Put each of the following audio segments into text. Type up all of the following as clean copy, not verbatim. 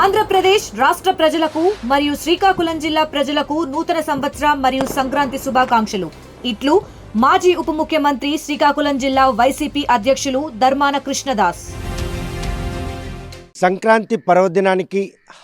ఆంధ్రప్రదేశ్ రాష్ట్ర ప్రజలకు మరియు శ్రీకాకుళం జిల్లా ప్రజలకు నూతన సంవత్సర మరియు సంక్రాంతి శుభాకాంక్షలు. ఇట్లు మాజీ ఉప ముఖ్యమంత్రి శ్రీకాకుళం జిల్లా వైసీపీ అధ్యక్షులు ధర్మాన కృష్ణదాస్. సంక్రాంతి పర్వదినానికి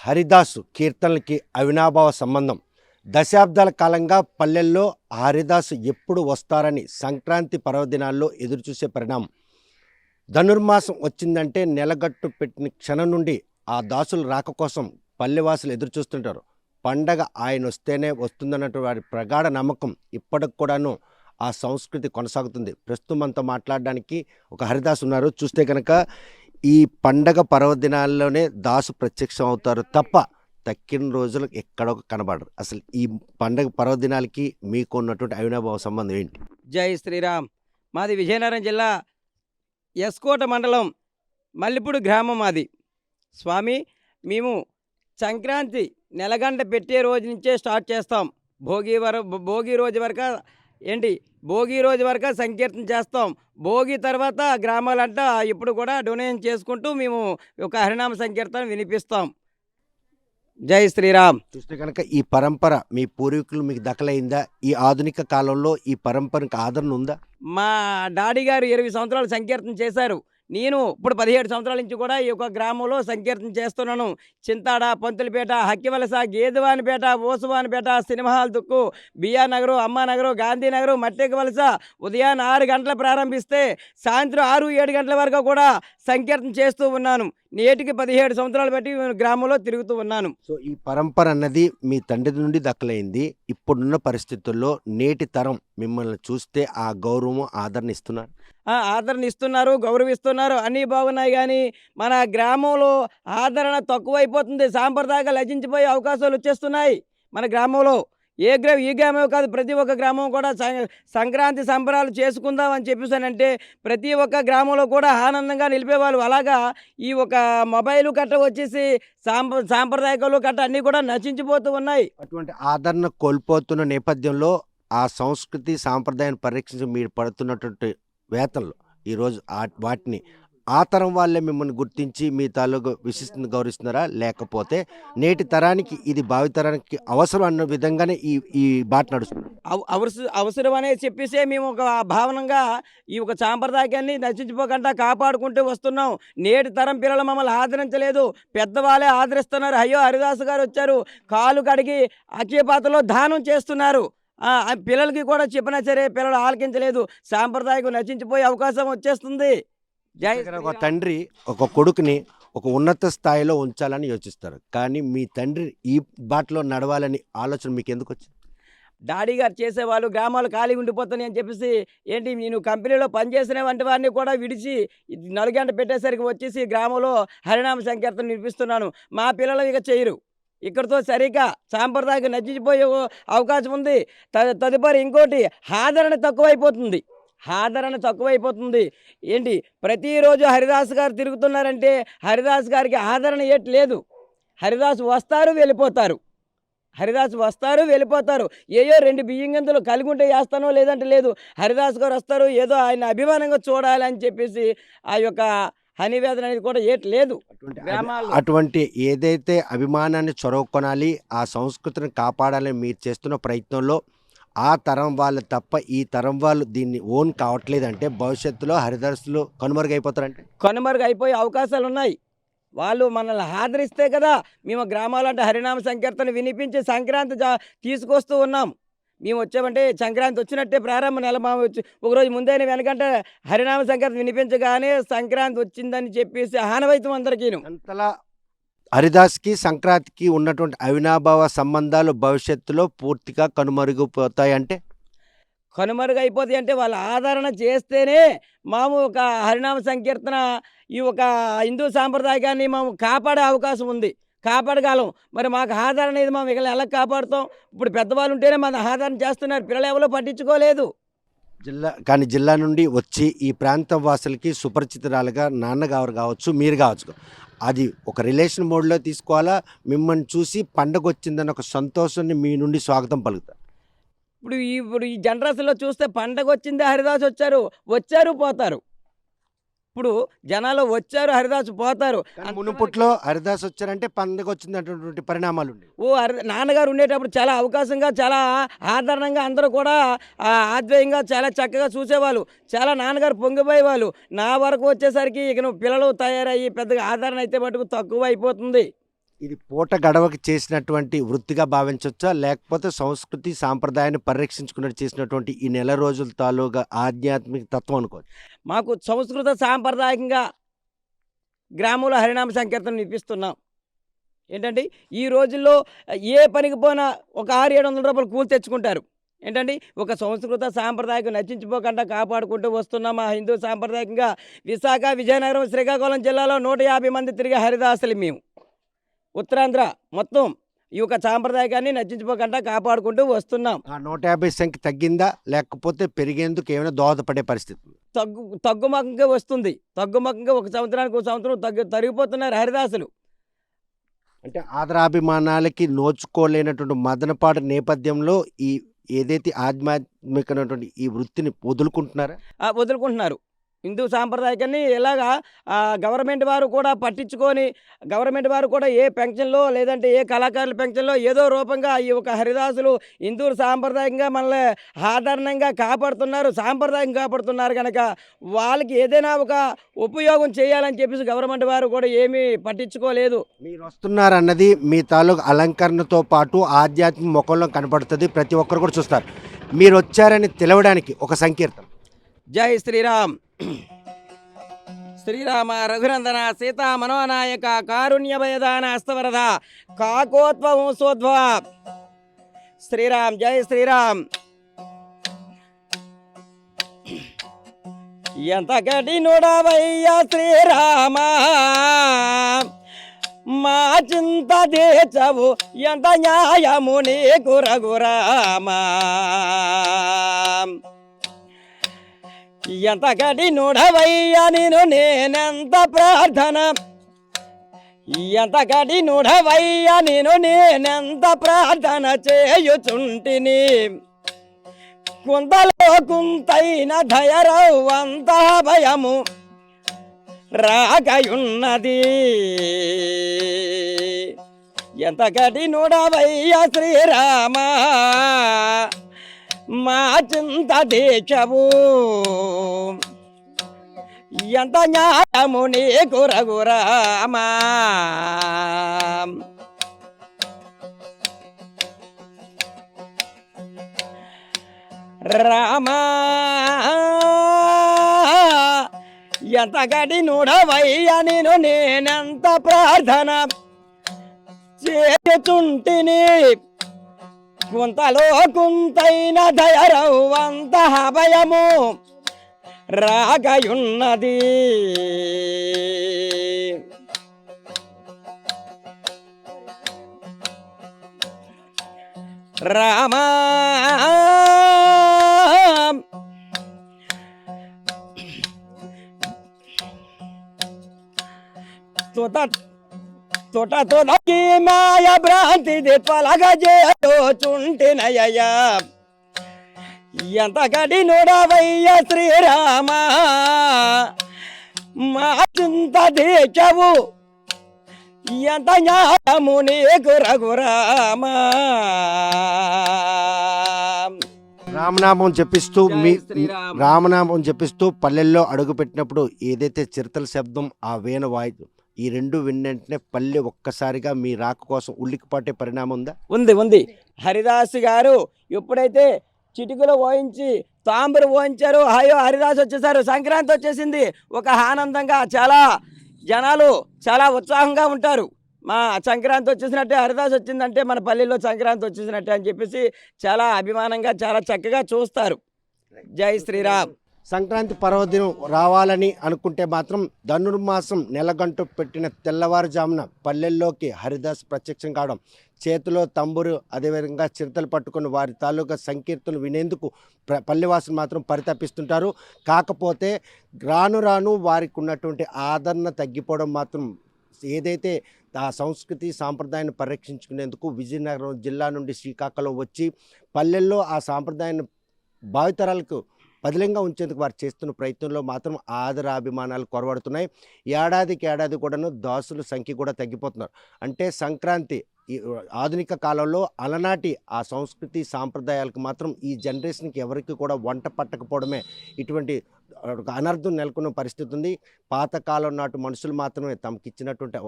హరిదాసు కీర్తనలకి అవినాభావ సంబంధం. దశాబ్దాల కాలంగా పల్లెల్లో హరిదాసు ఎప్పుడు వస్తారని సంక్రాంతి పర్వదినాల్లో ఎదురుచూసే పరిణామం. ధనుర్మాసం వచ్చిందంటే నెలగట్టు పెట్టిన క్షణం నుండి ఆ దాసులు రాక కోసం పల్లెవాసులు ఎదురుచూస్తుంటారు. పండగ ఆయన వస్తేనే వస్తుందన్నట్టు వారి ప్రగాఢ నమ్మకం ఇప్పటికి కూడాను ఆ సంస్కృతి కొనసాగుతుంది. ప్రస్తుతం మనతో మాట్లాడడానికి ఒక హరిదాసు ఉన్నారు. చూస్తే కనుక ఈ పండగ పర్వదినాల్లోనే దాసు ప్రత్యక్షం అవుతారు తప్ప తక్కిన రోజులు ఎక్కడో కనబడరు. అసలు ఈ పండగ పర్వదినాలకి మీకు ఉన్నటువంటి అవినాభావ సంబంధం ఏంటి? జై శ్రీరామ్. మాది విజయనగరం జిల్లా ఎస్కోట మండలం మల్లిపూడి గ్రామం మాది. స్వామి, మేము సంక్రాంతి నెలగంట పెట్టే రోజు నుంచే స్టార్ట్ చేస్తాం. భోగి రోజు వరకు భోగి రోజు వరకు సంకీర్తన చేస్తాం. భోగి తర్వాత గ్రామాలంట ఇప్పుడు కూడా డొనేషన్ చేసుకుంటూ మేము ఒక హరినామ సంకీర్తన వినిపిస్తాం. జై శ్రీరామ్. చూస్తే కనుక ఈ పరంపర మీ పూర్వీకులు మీకు దఖలైందా? ఈ ఆధునిక కాలంలో ఈ పరంపరకు ఆదరణ ఉందా? మా డాడీ గారు 20 సంవత్సరాలు సంకీర్తన చేశారు. నేను ఇప్పుడు 17 సంవత్సరాల నుంచి కూడా ఈ యొక్క గ్రామంలో సంకీర్తన చేస్తున్నాను. చింతాడ, పంతులపేట, హక్కివలస, గేదెవానిపేట, ఓసువానిపేట, సినిమాహాల్ దుక్కు, బిఆర్ నగరు, అమ్మానగరు, గాంధీనగరు, మట్టెకి వలస ఉదయాన్నే 6 గంటలు ప్రారంభిస్తే సాయంత్రం 6-7 గంటల వరకు కూడా సంకీర్తన చేస్తూ ఉన్నాను. నేటికి 17 సంవత్సరాలు బట్టి గ్రామంలో తిరుగుతూ ఉన్నాను. సో ఈ పరంపర అన్నది మీ తండ్రి నుండి దక్కలైంది. ఇప్పుడున్న పరిస్థితుల్లో నేటి తరం మిమ్మల్ని చూస్తే ఆ గౌరవం ఆదరణ ఇస్తున్నారు. ఆదరణ ఇస్తున్నారు, గౌరవిస్తున్నారు, అన్నీ బాగున్నాయి. కానీ మన గ్రామంలో ఆదరణ తక్కువైపోతుంది. సాంప్రదాయాలు నశించిపోయే అవకాశాలు వచ్చేస్తున్నాయి మన గ్రామంలో. ఈ గ్రామం కాదు, ప్రతి ఒక్క గ్రామం కూడా సంక్రాంతి సంబరాలు చేసుకుందాం అని చెప్పేసానంటే ప్రతి ఒక్క గ్రామంలో కూడా ఆనందంగా నిలిపేవాళ్ళు. అలాగా ఈ ఒక మొబైల్ కట్ట వచ్చేసి సాంప్రదాయకాలు కట్ట అన్నీ కూడా నశించిపోతూ ఉన్నాయి. అటువంటి ఆదరణ కోల్పోతున్న నేపథ్యంలో ఆ సంస్కృతి సాంప్రదాయాన్ని పరిరక్షించి మీరు పడుతున్నటువంటి వేతనలు ఈరోజు వాటిని ఆ తరం వాళ్ళే మిమ్మల్ని గుర్తించి మీ తాలూకు విశిష్టతను గౌరవిస్తున్నారా? లేకపోతే నేటి తరానికి ఇది భావితరానికి అవసరం అన్న విధంగానే ఈ బాట నడుస్తుంది? అవసరం అనేది చెప్పేసే మేము ఒక భావనంగా ఈ ఒక సాంప్రదాయాన్ని నశించిపోకుండా కాపాడుకుంటూ వస్తున్నాం. నేటి తరం పిల్లలు మమ్మల్ని ఆదరించలేదు, పెద్దవాళ్ళే ఆదరిస్తున్నారు. అయ్యో, హరిదాసు గారు వచ్చారు, కాలు కడిగి అక్షయపాత్రలో దానం చేస్తున్నారు. పిల్లలకి కూడా చెప్పినా సరే పిల్లలు ఆలకించలేదు. సాంప్రదాయం నశించిపోయే అవకాశం వచ్చేస్తుంది. ఒక తండ్రి ఒక కొడుకుని ఒక ఉన్నత స్థాయిలో ఉంచాలని యోచిస్తారు, కానీ మీ తండ్రి ఈ బాటలో నడవాలని ఆలోచన మీకు ఎందుకు వచ్చింది? డాడీ గారు చేసేవాళ్ళు గ్రామాలు ఖాళీ ఉండిపోతున్నాయి అని చెప్పేసి నేను కంపెనీలో పనిచేసిన వంటి వారిని కూడా విడిచి 4 గంటలు పెట్టేసరికి వచ్చేసి గ్రామంలో హరినామ సంకీర్తన వినిపిస్తున్నాను. మా పిల్లలు ఇక చేయరు. ఇక్కడితో సరిగ్గా సాంప్రదాయం నశించిపోయే అవకాశం ఉంది. తదుపరి ఇంకోటి ఆదరణ తక్కువైపోతుంది. ప్రతిరోజు హరిదాసు గారు తిరుగుతున్నారంటే హరిదాసు గారికి ఆదరణ లేదు. హరిదాసు వస్తారు వెళ్ళిపోతారు. ఏయో 2 బియ్యం గింజలు కలిగి ఉంటే వేస్తానో లేదంటే లేదు. హరిదాసు గారు వస్తారు, ఏదో ఆయన అభిమానంగా చూడాలని చెప్పేసి ఆ యొక్క హనివేదన అనేది కూడా లేదు. అటువంటి ఏదైతే అభిమానాన్ని చొరవ ఆ సంస్కృతిని కాపాడాలని మీరు చేస్తున్న ప్రయత్నంలో ఆ తరం వాళ్ళు తప్ప ఈ తరం వాళ్ళు దీన్ని ఓన్ కావట్లేదంటే భవిష్యత్తులో హరిదాసులు కనుమరుగైపోయే అవకాశాలు ఉన్నాయి. వాళ్ళు మనల్ని ఆదరిస్తే కదా మేము గ్రామాలంటే హరినామ సంకీర్తన వినిపించి సంక్రాంతి తీసుకొస్తూ ఉన్నాం. మేము వచ్చామంటే సంక్రాంతి వచ్చినట్టే ప్రారంభ నెల ఒకరోజు ముందైనా వెనకంటే హరినామ సంకీర్తన వినిపించగానే సంక్రాంతి వచ్చిందని చెప్పేసి ఆనవాయితీ అందరికీ. అంతలా హరిదాస్కి సంక్రాంతికి ఉన్నటువంటి అవినాభావ సంబంధాలు భవిష్యత్తులో పూర్తిగా కనుమరుగైపోతాయి అంటే వాళ్ళ ఆదరణ చేస్తేనే మేము ఒక హరినామ సంకీర్తన ఈ ఒక హిందూ సాంప్రదాయాన్ని మేము కాపాడే అవకాశం ఉంది, కాపాడగలం. మరి మాకు ఆదరణ ఇది మేము ఎలా కాపాడుతాం? ఇప్పుడు పెద్దవాళ్ళు ఉంటేనే మన ఆదరణ చేస్తున్నారు, పిల్లలు ఎవరో పట్టించుకోలేదు. జిల్లా నుండి వచ్చి ఈ ప్రాంతం వాసులకి సుపరిచితురాలుగా నాన్నగారు కావచ్చు, మీరు కావచ్చు, అది ఒక రిలేషన్ మోడ్లో తీసుకోవాలా? మిమ్మల్ని చూసి పండగ వచ్చిందని ఒక సంతోషాన్ని మీ నుండి స్వాగతం పలుకుతారు. ఇప్పుడు ఈ జనరేషన్లో చూస్తే పండగ వచ్చిందే, హరిదాసు వచ్చారు పోతారు. ఇప్పుడు జనాలు వచ్చారు, హరిదాసు పోతారు. కానీ మునుపుట్లో హరిదాస్ వచ్చారంటే పండగ వచ్చిందటువంటి పరిణామాలు ఉండేవి. నాన్నగారు ఉండేటప్పుడు చాలా అవకాశంగా, చాలా ఆదరణంగా అందరూ కూడా ఆద్వయంగా చాలా చక్కగా చూసేవాళ్ళు. చాలా నాన్నగారు పొంగిపోయేవాళ్ళు. నా వరకు వచ్చేసరికి ఇక నువ్వు పిల్లలు తయారయ్యి పెద్దగా ఆదరణ అయితే మటుకు తక్కువ అయిపోతుంది. ఇది పూట గడవకి చేసినటువంటి వృత్తిగా భావించవచ్చా, లేకపోతే సంస్కృతి సాంప్రదాయాన్ని పరిరక్షించుకున్నట్టు చేసినటువంటి ఈ నెల రోజుల తాలూగా ఆధ్యాత్మిక తత్వం అనుకోవచ్చు? మాకు సంస్కృత సాంప్రదాయకంగా గ్రామంలో హరినామ సంకీర్తన ఇప్పిస్తున్నాం. ఏంటంటే ఈ రోజుల్లో ఏ పనికి పోయినా ఒక 600-700 రూపాయలు కూలి తెచ్చుకుంటారు. ఏంటండి ఒక సంస్కృత సాంప్రదాయకం నశించిపోకుండా కాపాడుకుంటూ వస్తున్నాం. మా హిందూ సాంప్రదాయకంగా విశాఖ, విజయనగరం, శ్రీకాకుళం జిల్లాలో 150 మంది తిరిగే హరిదాసులు మేము. ఉత్తరాంధ్ర మొత్తం ఈ యొక్క సాంప్రదాయకాన్ని నశించిపోకుండా కాపాడుకుంటూ వస్తున్నాం. ఆ 150 సంఖ్య తగ్గిందా, లేకపోతే పెరిగేందుకు ఏమైనా దోహదపడే పరిస్థితి? తగ్గుముఖంగా వస్తుంది. తగ్గుముఖంగా ఒక సంవత్సరానికి ఒక సంవత్సరం తరిగిపోతున్నారు హరిదాసులు. అంటే ఆదరాభిమానాలకి నోచుకోలేనటువంటి మదనపాటు నేపథ్యంలో ఈ ఏదైతే ఆధ్యాత్మికమైనటువంటి ఈ వృత్తిని వదులుకుంటున్నారా? వదులుకుంటున్నారు. హిందూ సాంప్రదాయకాన్ని ఇలాగా గవర్నమెంట్ వారు కూడా పట్టించుకొని, గవర్నమెంట్ వారు కూడా ఏ పెన్షన్లో లేదంటే ఏ కళాకారుల పెన్షన్లో ఏదో రూపంగా ఈ ఒక హరిదాసులు హిందూ సాంప్రదాయంగా మనల్ని ఆదరణంగా కాపాడుతున్నారు, సాంప్రదాయం కాపాడుతున్నారు కనుక వాళ్ళకి ఏదైనా ఒక ఉపయోగం చేయాలని చెప్పేసి గవర్నమెంట్ వారు కూడా ఏమీ పట్టించుకోలేదు. మీరు వస్తున్నారన్నది మీ తాలూకు అలంకరణతో పాటు ఆధ్యాత్మిక ముఖంలో కనపడుతుంది, ప్రతి ఒక్కరు కూడా చూస్తారు. మీరు వచ్చారని తెలవడానికి ఒక సంకీర్తన. జై శ్రీరామ్. శ్రీరామ రఘునందన సీతా మనోనాయక కారుణ్యభయదాన అస్తవరద కాకోత్వసోద్భవ. శ్రీరామ్, జై శ్రీరామ్. ఎంత కఠినుడవయ్య శ్రీరామ, మా చింత దేచవు ఎంత న్యాయము నీకు రఘురామా. ఎంత కఠినుడవయ్యా నేను నేనెంత ప్రార్థన, ఎంత కఠినుడవయ్యా నేనెంత ప్రార్థన చేయుచుంటిని. కుంతలో కుంతైన ధైర్యవంత భయము రాకయున్నది. ఎంత కఠినుడవయ్యా శ్రీరామ, మా చింత దేశవు ఎంత న్యాయము నీకు రఘురామా. రామా ఎంత కఠినుడవయ్యా నేనెంత ప్రార్థన చేయుచుంటిని. కుంతలో కుంతైన ధైర్యవంత భయము రాకయున్నది. రామా తొటకి మాయ భ్రాంతిది తొలగజేయుచుంటినయ్య. ఎంత కఠినుడవయ్య శ్రీరామ, మా చింత దేశవు ఎంత న్యాయము నీకు రఘురామా. రామనామం జపిస్తూ రామనామం జపిస్తూ పల్లెల్లో అడుగుపెట్టినప్పుడు ఏదైతే చిరతల శబ్దం, ఆ వీణ వాయిద్యం, ఈ రెండు విన్నంటనే పల్లె ఒక్కసారిగా మీ రాక కోసం ఉల్లికిపాటే పరిణామం ఉందా? ఉంది. హరిదాసు గారు ఎప్పుడైతే చిటికలు ఓయించి తాంబూరు ఓయించారు, అయ్యో హరిదాసు వచ్చేసారు, సంక్రాంతి వచ్చేసింది, ఒక ఆనందంగా చాలా జనాలు చాలా ఉత్సాహంగా ఉంటారు. మా సంక్రాంతి వచ్చేసినట్టే, హరిదాసు వచ్చిందంటే మన పల్లెల్లో సంక్రాంతి వచ్చేసినట్టే అని చెప్పేసి చాలా అభిమానంగా చాలా చక్కగా చూస్తారు. జై శ్రీరామ్. సంక్రాంతి పర్వదినం రావాలని అనుకుంటే మాత్రం ధనుర్మాసం నెలగంట పెట్టిన తెల్లవారుజామున పల్లెల్లోకి హరిదాస్ ప్రత్యక్షం కావడం, చేతిలో తంబురు అదేవిధంగా చిరతలు పట్టుకుని వారి తాలూకా సంకీర్తనలు వినేందుకు పల్లెవాసులు మాత్రం పరితపిస్తుంటారు. కాకపోతే రాను రాను వారికి ఉన్నటువంటి ఆదరణ తగ్గిపోవడం మాత్రం, ఏదైతే ఆ సంస్కృతి సాంప్రదాయాన్ని పరిరక్షించుకునేందుకు విజయనగరం జిల్లా నుండి శ్రీకాకుళం వచ్చి పల్లెల్లో ఆ సాంప్రదాయాన్ని భావితరాలకు పదిలంగా ఉంచేందుకు వారు చేస్తున్న ప్రయత్నంలో మాత్రం ఆదరాభిమానాలు కొరవడుతున్నాయి. ఏడాదికి ఏడాది కూడాను దాసుల సంఖ్య కూడా తగ్గిపోతున్నారు. అంటే సంక్రాంతి ఈ ఆధునిక కాలంలో అలనాటి ఆ సంస్కృతి సాంప్రదాయాలకు మాత్రం ఈ జనరేషన్కి ఎవరికి కూడా వంట పట్టకపోవడమే ఇటువంటి ఒక అనర్థం నెలకొన్న పరిస్థితి ఉంది. పాతకాలం నాటు మనుషులు మాత్రమే తమకిచ్చినటువంటి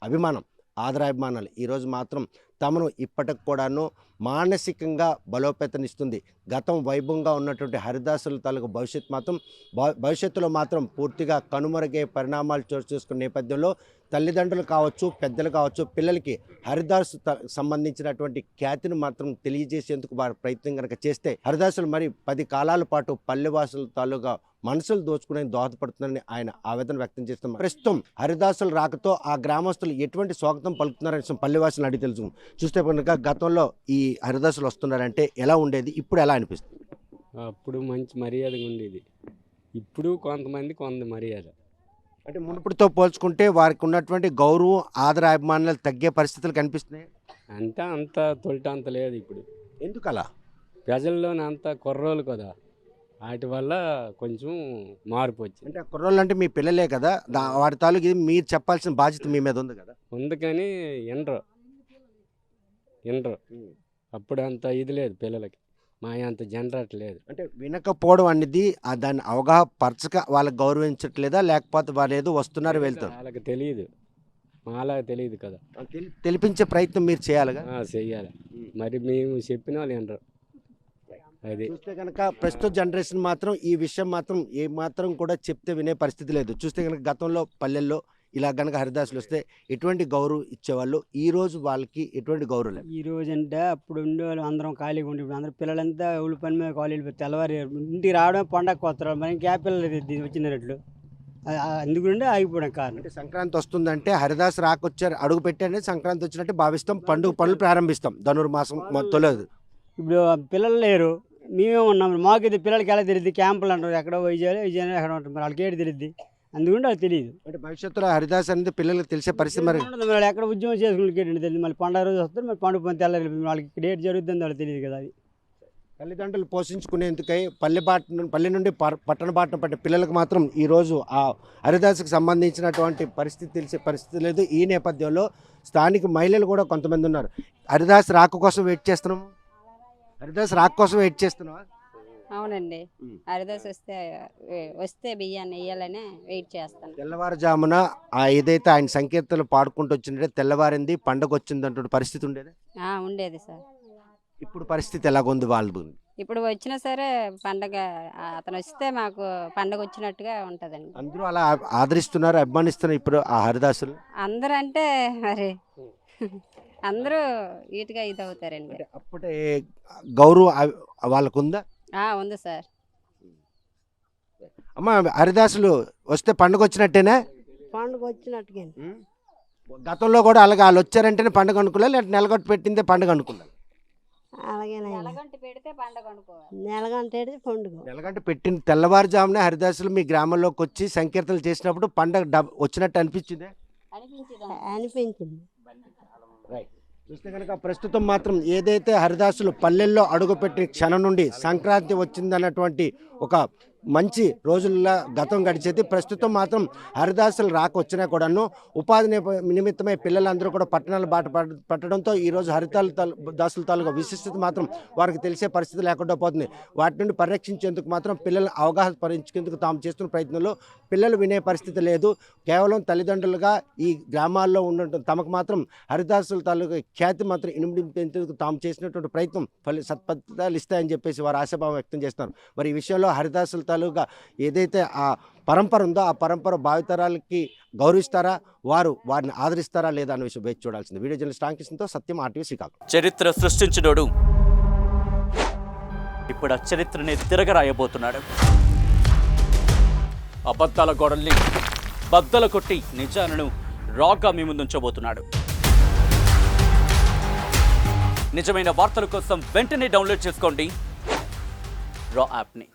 అభిమానం, ఆదరాభిమానాలు ఈరోజు మాత్రం తమను ఇప్పటికి కూడాను మానసికంగా బలోపేతనిస్తుంది. గతం వైభవంగా ఉన్నటువంటి హరిదాసుల తాలూకు భవిష్యత్తులో మాత్రం పూర్తిగా కనుమరుగే పరిణామాలు చోటు చేసుకున్న నేపథ్యంలో తల్లిదండ్రులు కావచ్చు, పెద్దలు కావచ్చు, పిల్లలకి హరిదాసు సంబంధించినటువంటి ఖ్యాతిని మాత్రం తెలియజేసేందుకు వారి ప్రయత్నం కనుక చేస్తే హరిదాసులు మరి 10 కాలాల పాటు పల్లెవాసుల తాలూకా మనసులు దోచుకునే దోహదపడుతుందని ఆయన ఆవేదన వ్యక్తం చేస్తున్నారు. ప్రస్తుతం హరిదాసుల రాకతో ఆ గ్రామస్తులు ఎటువంటి స్వాగతం పలుకుతున్నారని పల్లెవాసులను అడిగి తెలుసు. చూస్తే కనుక గతంలో ఈ హరిదాసులు వస్తున్నారంటే ఎలా ఉండేది, ఇప్పుడు ఎలా అనిపిస్తుంది? అప్పుడు మంచి మర్యాదగా ఉండేది, ఇప్పుడు కొంత మర్యాద. అంటే మునుపటితో పోల్చుకుంటే వారికి ఉన్నటువంటి గౌరవం, ఆదరాభిమానాలు తగ్గే పరిస్థితులు కనిపిస్తున్నాయి. అంటే అంత తొలిట అంత లేదు ఇప్పుడు. ఎందుకు అలా? ప్రజల్లోనే అంత కుర్రోళ్ళు కదా, వాటి వల్ల కొంచెం మార్పు వచ్చింది. అంటే కుర్రోళ్ళు అంటే మీ పిల్లలే కదా, వాటి తాలూకు ఇది మీరు చెప్పాల్సిన బాధ్యత మీ మీద ఉంది కదా. ఉంది కానీ వినరు. అప్పుడు అంత ఇది లేదు పిల్లలకి, మా అంత జనరేట్ లేదు. అంటే వినకపోవడం అనేది దాన్ని అవగాహన పరచక వాళ్ళకి గౌరవించట్లేదా, లేకపోతే వాళ్ళు ఏదో వస్తున్నారు వెళ్తారు వాళ్ళకి తెలియదు, మాలాగా తెలియదు కదా. తెలిపించే ప్రయత్నం మీరు చేయాలిగా. చెయ్యాలి, మరి మేము చెప్పిన వాళ్ళు వినరు. అది చూస్తే కనుక ప్రస్తుత జనరేషన్ మాత్రం ఈ విషయం మాత్రం ఏ మాత్రం కూడా చెప్తే వినే పరిస్థితి లేదు. చూస్తే కనుక గతంలో పల్లెల్లో ఇలా కనుక హరిదాసులు వస్తే ఎటువంటి గౌరవం ఇచ్చేవాళ్ళు, ఈ రోజు వాళ్ళకి ఎటువంటి గౌరవం లేదు. ఈ రోజు అంటే అప్పుడు ఉండేవాళ్ళు అందరం ఖాళీగా ఉండి, ఇప్పుడు అందరూ పిల్లలంతా ఊళ్ళ పని మీద కాలేజీలు తెల్లవారి ఇంటికి రావడం పండగ వస్తారు, మరి ఇంకా పిల్లలు వచ్చినట్లు అందుకుంటే ఆగిపోవడం కారణం. అంటే సంక్రాంతి వస్తుందంటే హరిదాస్ రాకొచ్చారు అడుగు పెట్టానే సంక్రాంతి వచ్చినట్టు భావిస్తాం, పండుగ పనులు ప్రారంభిస్తాం ధనుర్మాసం తొలదు. ఇప్పుడు పిల్లలు లేరు, మేమే ఉన్నాం, మాకు ఇది పిల్లలకి ఎలా తెలియదు, క్యాంపులు అంటారు ఎక్కడో విజయనగరం ఎక్కడ ఉంటారు, మరి వాళ్ళకి ఏడు తెలియదు, అందుకుంటే అది తెలియదు. అంటే భవిష్యత్తులో హరిదాస్ అనేది పిల్లలకు తెలిసే పరిస్థితి మరి వాళ్ళు ఎక్కడ ఉద్యోగం చేసుకుని తెలియదు, మళ్ళీ పండుగ రోజు వస్తారు, మరి పండుగ పని తెల్లారి వాళ్ళకి ఇక్కడ ఏడు జరుగుతుంది వాళ్ళకి తెలియదు కదా. అది తల్లిదండ్రులు పోషించుకునేందుకై పల్లె నుండి పట్టణ బాటన పట్టే పిల్లలకు మాత్రం ఈరోజు ఆ హరిదాసుకు సంబంధించినటువంటి పరిస్థితి తెలిసే పరిస్థితి లేదు. ఈ నేపథ్యంలో స్థానిక మహిళలు కూడా కొంతమంది ఉన్నారు. హరిదాస్ రాక కోసం వెయిట్ చేస్తున్నాము. హరిదాస్ రాక కోసం వెయిట్ చేస్తున్నావా? అవునండి, హరిదాస్ వస్తే బియ్యాన్ని వేయాలని వెయిట్ చేస్తాను. తెల్లవారుజామున ఏదైతే ఆయన సంకీర్తనలు పాడుకుంటూ వచ్చిందంటే తెల్లవారింది పండగ వచ్చింది అంటున్న పరిస్థితి ఉండేది. ఉండేది సార్. ఇప్పుడు పరిస్థితి ఎలాగుంది వాళ్ళు? ఇప్పుడు వచ్చినా సరే పండగ అతను వస్తే మాకు పండగ వచ్చినట్టుగా ఉంటుందండి. అందరూ అలా ఆదరిస్తున్నారు, అభిమానిస్తున్నారు ఇప్పుడు ఆ హరిదాసులు. అందరూ అంటే మరి అందరూ ఈటుగా ఇది అవుతారండి. అప్పుడే గౌరవం వాళ్ళకు ఉందా? ఉంది సార్. అమ్మ, హరిదాసులు వస్తే పండుగ వచ్చినట్టేనా? పండుగ వచ్చినట్టుగా. గతంలో కూడా అలాగే వాళ్ళు వచ్చారంటేనే పండుగ అనుకున్నా, లేదంటే నెలగొట్టు పెట్టిందే పండుగ అనుకున్నా? నెలగంట పెడితే పండుగ అనుకోవాలి. నెలగంట పెట్టిన తెల్లవారుజామునే హరిదాసులు మీ గ్రామంలోకి వచ్చి సంకీర్తనలు చేసినప్పుడు పండుగ వచ్చినట్టు అనిపించింది. చూస్తే కనుక ప్రస్తుతం మాత్రం ఏదైతే హరిదాసులు పల్లెల్లో అడుగుపెట్టిన క్షణం నుండి సంక్రాంతి వచ్చిందన్నటువంటి ఒక మంచి రోజుల్లో గతం గడిచేది. ప్రస్తుతం మాత్రం హరిదాసులు రాక వచ్చినా కూడాను ఉపాధి నిమిత్తమై పిల్లలందరూ కూడా పట్టణాలు బాట పట్టడంతో ఈరోజు దాసుల తాలూకా విశిష్టత మాత్రం వారికి తెలిసే పరిస్థితి లేకుండా పోతుంది. వాటి నుండి పరిరక్షించేందుకు మాత్రం పిల్లలను అవగాహన పరిచేందుకు తాము చేస్తున్న ప్రయత్నంలో పిల్లలు వినే పరిస్థితి లేదు. కేవలం తల్లిదండ్రులుగా ఈ గ్రామాల్లో ఉండటం తమకు మాత్రం హరిదాసుల తాలూకా ఖ్యాతి మాత్రం ఇనుమడించేందుకు తాము చేసినటువంటి ప్రయత్నం సత్ఫలితాలు ఇస్తాయని చెప్పేసి వారు ఆశాభావం వ్యక్తం చేస్తున్నారు. మరి ఈ విషయంలో హరిదాసుల తాలూకా ఏదైతే ఆ పరంపర ఉందో ఆ పరంపర భావితరాలకి గౌరవిస్తారా, వారిని ఆదరిస్తారా లేదా అనే విషయం వేచి చూడాల్సింది. వీడియో జర్నలిస్ట్ రామకృష్ణతో సత్యం, RTV శ్రీకాకుళం. చరిత్ర సృష్టించినోడు ఇప్పుడు ఆ చరిత్రని తిరగరాయబోతున్నాడు. అబద్ధాల గోడల్ని బద్దలు కొట్టి నిజాలను రాగా మీ ముందుంచబోతున్నాడు. నిజమైన వార్తల కోసం వెంటనే డౌన్లోడ్ చేసుకోండి రా యాప్ని.